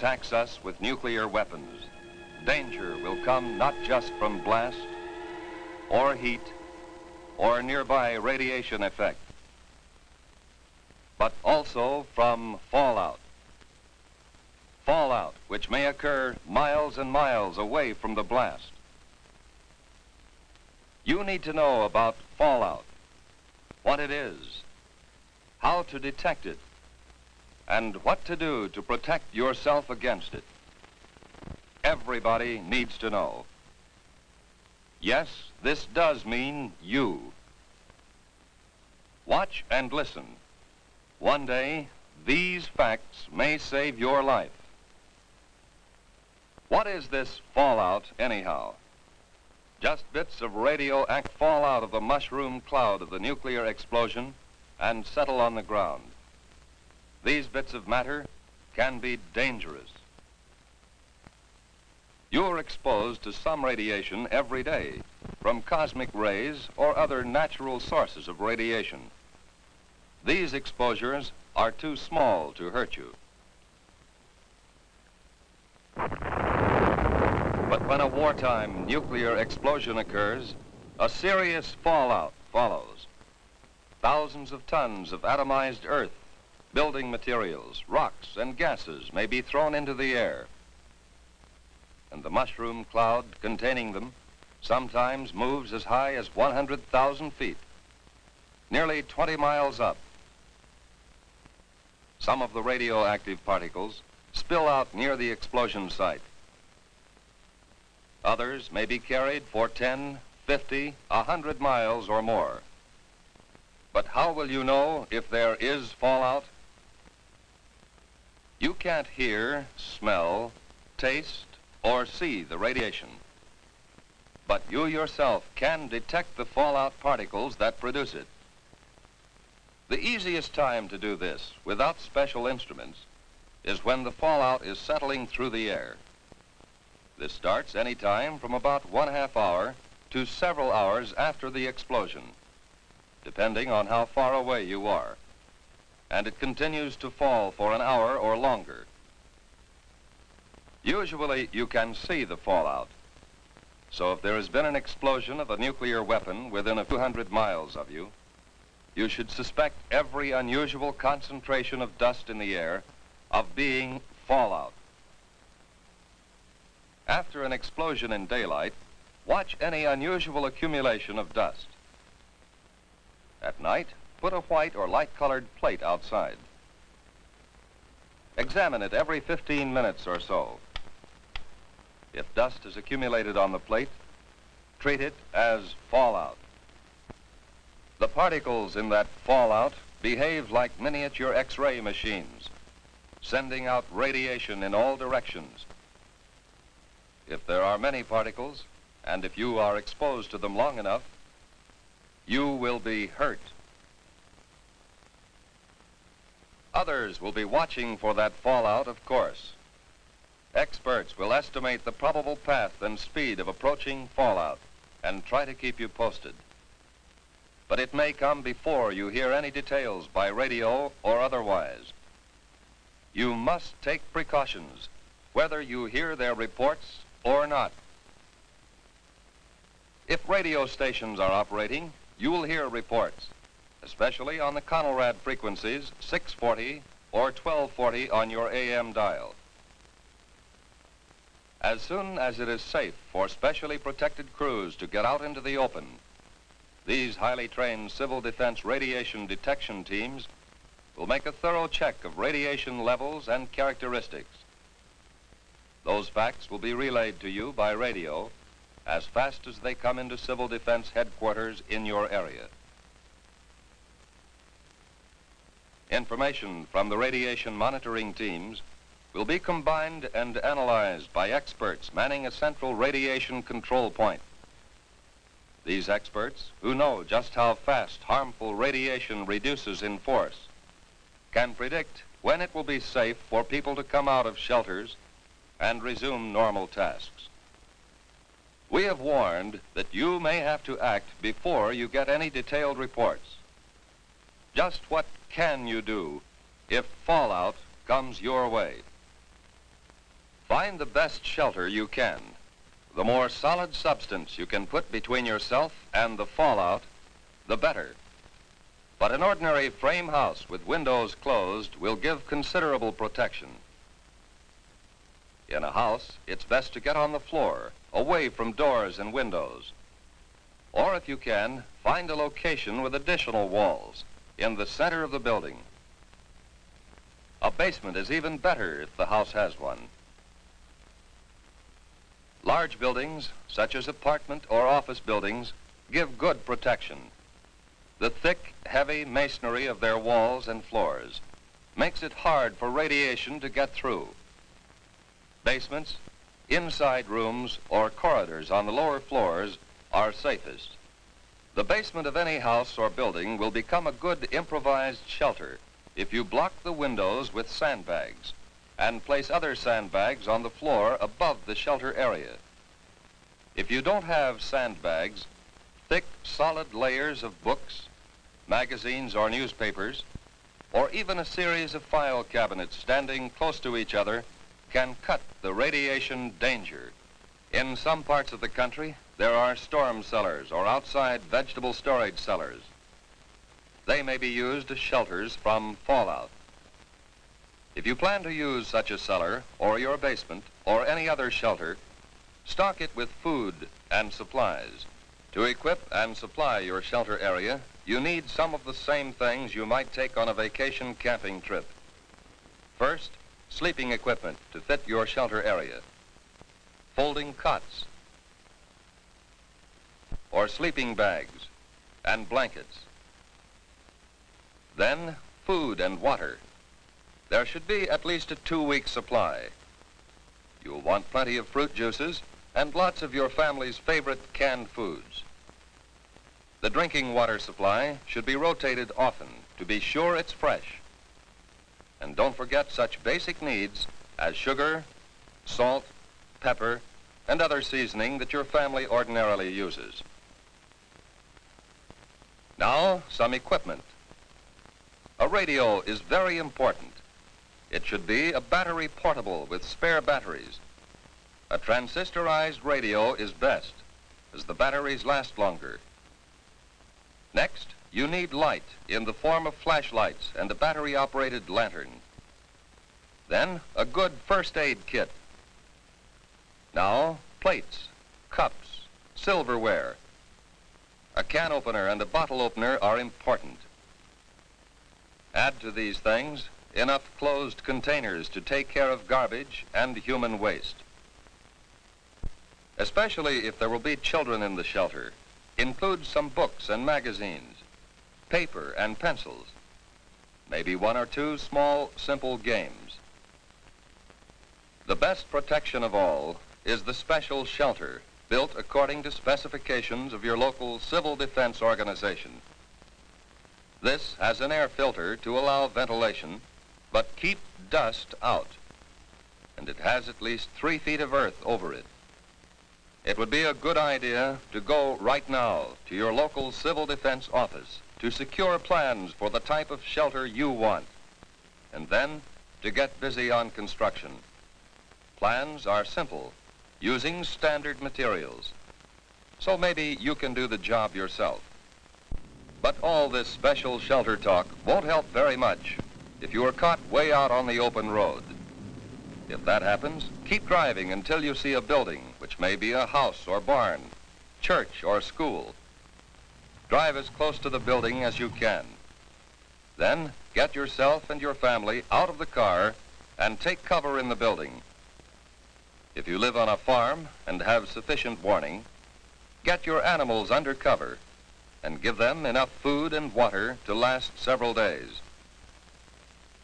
attacks us with nuclear weapons, danger will come not just from blast or heat or nearby radiation effect, but also from fallout. Fallout which may occur miles and miles away from the blast. You need to know about fallout, what it is, how to detect it, and what to do to protect yourself against it. Everybody needs to know. Yes, this does mean you. Watch and listen. One day, these facts may save your life. What is this fallout, anyhow? Just bits of radioactive fall out of the mushroom cloud of the nuclear explosion and settle on the ground. These bits of matter can be dangerous. You are exposed to some radiation every day from cosmic rays or other natural sources of radiation. These exposures are too small to hurt you. But when a wartime nuclear explosion occurs, a serious fallout follows. Thousands of tons of atomized earth, building materials, rocks, and gases may be thrown into the air. And the mushroom cloud containing them sometimes moves as high as 100,000 feet, nearly 20 miles up. Some of the radioactive particles spill out near the explosion site. Others may be carried for 10, 50, 100 miles or more. But how will you know if there is fallout? You can't hear, smell, taste, or see the radiation. But you yourself can detect the fallout particles that produce it. The easiest time to do this without special instruments is when the fallout is settling through the air. This starts any time from about 1/2 hour to several hours after the explosion, depending on how far away you are, and it continues to fall for an hour or longer. Usually you can see the fallout, so if there has been an explosion of a nuclear weapon within a few hundred miles of you, you should suspect every unusual concentration of dust in the air of being fallout. After an explosion in daylight, watch any unusual accumulation of dust. At night, put a white or light-colored plate outside. Examine it every 15 minutes or so. If dust is accumulated on the plate, treat it as fallout. The particles in that fallout behave like miniature X-ray machines, sending out radiation in all directions. If there are many particles, and if you are exposed to them long enough, you will be hurt. Others will be watching for that fallout, of course. Experts will estimate the probable path and speed of approaching fallout and try to keep you posted. But it may come before you hear any details by radio or otherwise. You must take precautions, whether you hear their reports or not. If radio stations are operating, you will hear reports, especially on the Conelrad frequencies 640 or 1240 on your AM dial. As soon as it is safe for specially protected crews to get out into the open, these highly trained civil defense radiation detection teams will make a thorough check of radiation levels and characteristics. Those facts will be relayed to you by radio as fast as they come into civil defense headquarters in your area. Information from the radiation monitoring teams will be combined and analyzed by experts manning a central radiation control point. These experts, who know just how fast harmful radiation reduces in force, can predict when it will be safe for people to come out of shelters and resume normal tasks. We have warned that you may have to act before you get any detailed reports. Just what can you do if fallout comes your way? Find the best shelter you can. The more solid substance you can put between yourself and the fallout, the better. But an ordinary frame house with windows closed will give considerable protection. In a house, it's best to get on the floor, away from doors and windows. Or if you can, find a location with additional walls in the center of the building. A basement is even better if the house has one. Large buildings, such as apartment or office buildings, give good protection. The thick, heavy masonry of their walls and floors makes it hard for radiation to get through. Basements, inside rooms, or corridors on the lower floors are safest. The basement of any house or building will become a good improvised shelter if you block the windows with sandbags and place other sandbags on the floor above the shelter area. If you don't have sandbags, thick, solid layers of books, magazines or newspapers, or even a series of file cabinets standing close to each other can cut the radiation danger. In some parts of the country, there are storm cellars or outside vegetable storage cellars. They may be used as shelters from fallout. If you plan to use such a cellar or your basement or any other shelter, stock it with food and supplies. To equip and supply your shelter area, you need some of the same things you might take on a vacation camping trip. First, sleeping equipment to fit your shelter area. Folding cots or sleeping bags and blankets. Then, food and water. There should be at least a 2-week supply. You'll want plenty of fruit juices and lots of your family's favorite canned foods. The drinking water supply should be rotated often to be sure it's fresh. And don't forget such basic needs as sugar, salt, pepper, and other seasoning that your family ordinarily uses. Now, some equipment. A radio is very important. It should be a battery portable with spare batteries. A transistorized radio is best, as the batteries last longer. Next, you need light in the form of flashlights and a battery-operated lantern. Then, a good first aid kit. Now, plates, cups, silverware. A can opener and a bottle opener are important. Add to these things enough closed containers to take care of garbage and human waste. Especially if there will be children in the shelter, include some books and magazines, paper and pencils, maybe 1 or 2 small, simple games. The best protection of all is the special shelter built according to specifications of your local civil defense organization. This has an air filter to allow ventilation, but keep dust out. And it has at least 3 feet of earth over it. It would be a good idea to go right now to your local civil defense office to secure plans for the type of shelter you want, and then to get busy on construction. Plans are simple, using standard materials. So maybe you can do the job yourself. But all this special shelter talk won't help very much if you are caught way out on the open road. If that happens, keep driving until you see a building, which may be a house or barn, church or school. Drive as close to the building as you can. Then get yourself and your family out of the car and take cover in the building. If you live on a farm and have sufficient warning, get your animals under cover and give them enough food and water to last several days.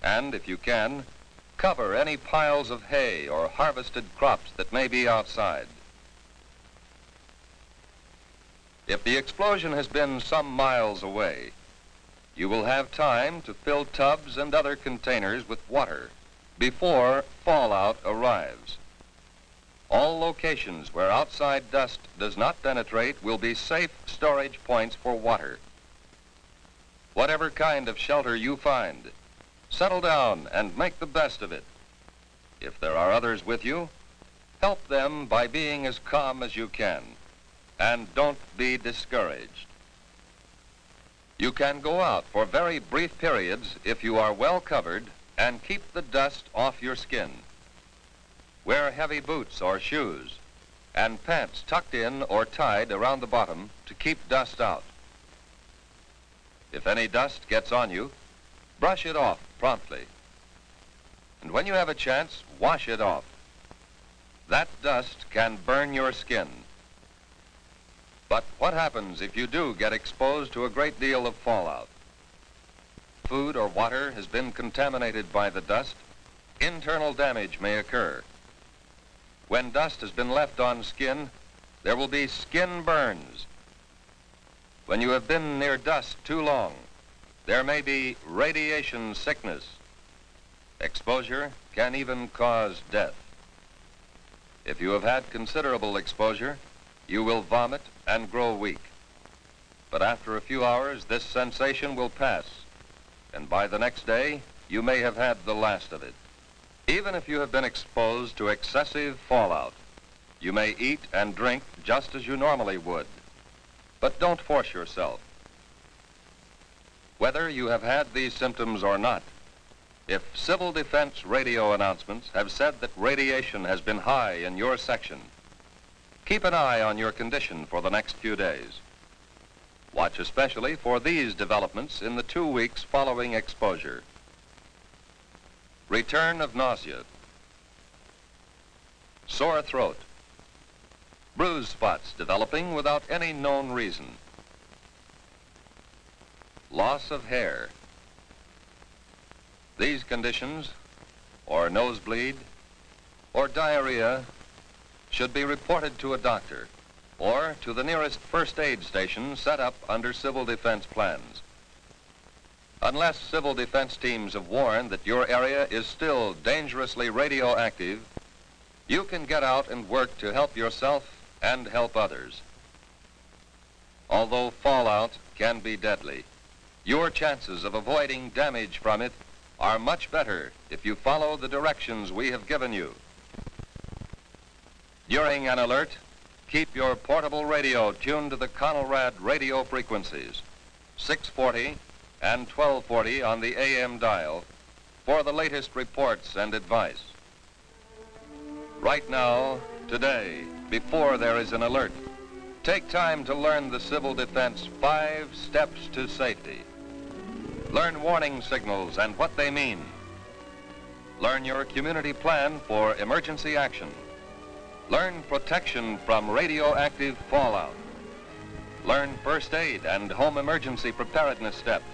And if you can, cover any piles of hay or harvested crops that may be outside. If the explosion has been some miles away, you will have time to fill tubs and other containers with water before fallout arrives. All locations where outside dust does not penetrate will be safe storage points for water. Whatever kind of shelter you find, settle down and make the best of it. If there are others with you, Help them by being as calm as you can, and don't be discouraged. You can go out for very brief periods if you are well covered and keep the dust off your skin. Wear heavy boots or shoes and pants tucked in or tied around the bottom to keep dust out. If any dust gets on you, brush it off promptly. And when you have a chance, wash it off. That dust can burn your skin. But what happens if you do get exposed to a great deal of fallout? Food or water has been contaminated by the dust, internal damage may occur. When dust has been left on skin, there will be skin burns. When you have been near dust too long, there may be radiation sickness. Exposure can even cause death. If you have had considerable exposure, you will vomit and grow weak. But after a few hours, this sensation will pass, and by the next day, you may have had the last of it. Even if you have been exposed to excessive fallout, you may eat and drink just as you normally would. But don't force yourself. Whether you have had these symptoms or not, if civil defense radio announcements have said that radiation has been high in your section, keep an eye on your condition for the next few days. Watch especially for these developments in the 2 weeks following exposure. Return of nausea, sore throat, bruise spots developing without any known reason, loss of hair. These conditions, or nosebleed, or diarrhea, should be reported to a doctor or to the nearest first aid station set up under civil defense plans. Unless civil defense teams have warned that your area is still dangerously radioactive, you can get out and work to help yourself and help others. Although fallout can be deadly, your chances of avoiding damage from it are much better if you follow the directions we have given you. During an alert, keep your portable radio tuned to the Conelrad radio frequencies, 640 and 1240 on the AM dial, for the latest reports and advice. Right now, today, before there is an alert, take time to learn the Civil Defense 5 steps to safety. Learn warning signals and what they mean. Learn your community plan for emergency action. Learn protection from radioactive fallout. Learn first aid and home emergency preparedness steps.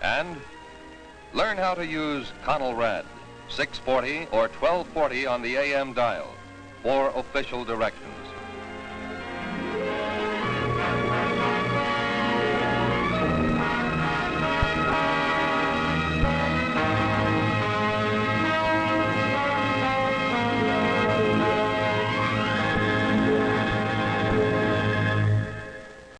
And learn how to use Conelrad 640 or 1240 on the AM dial for official directions.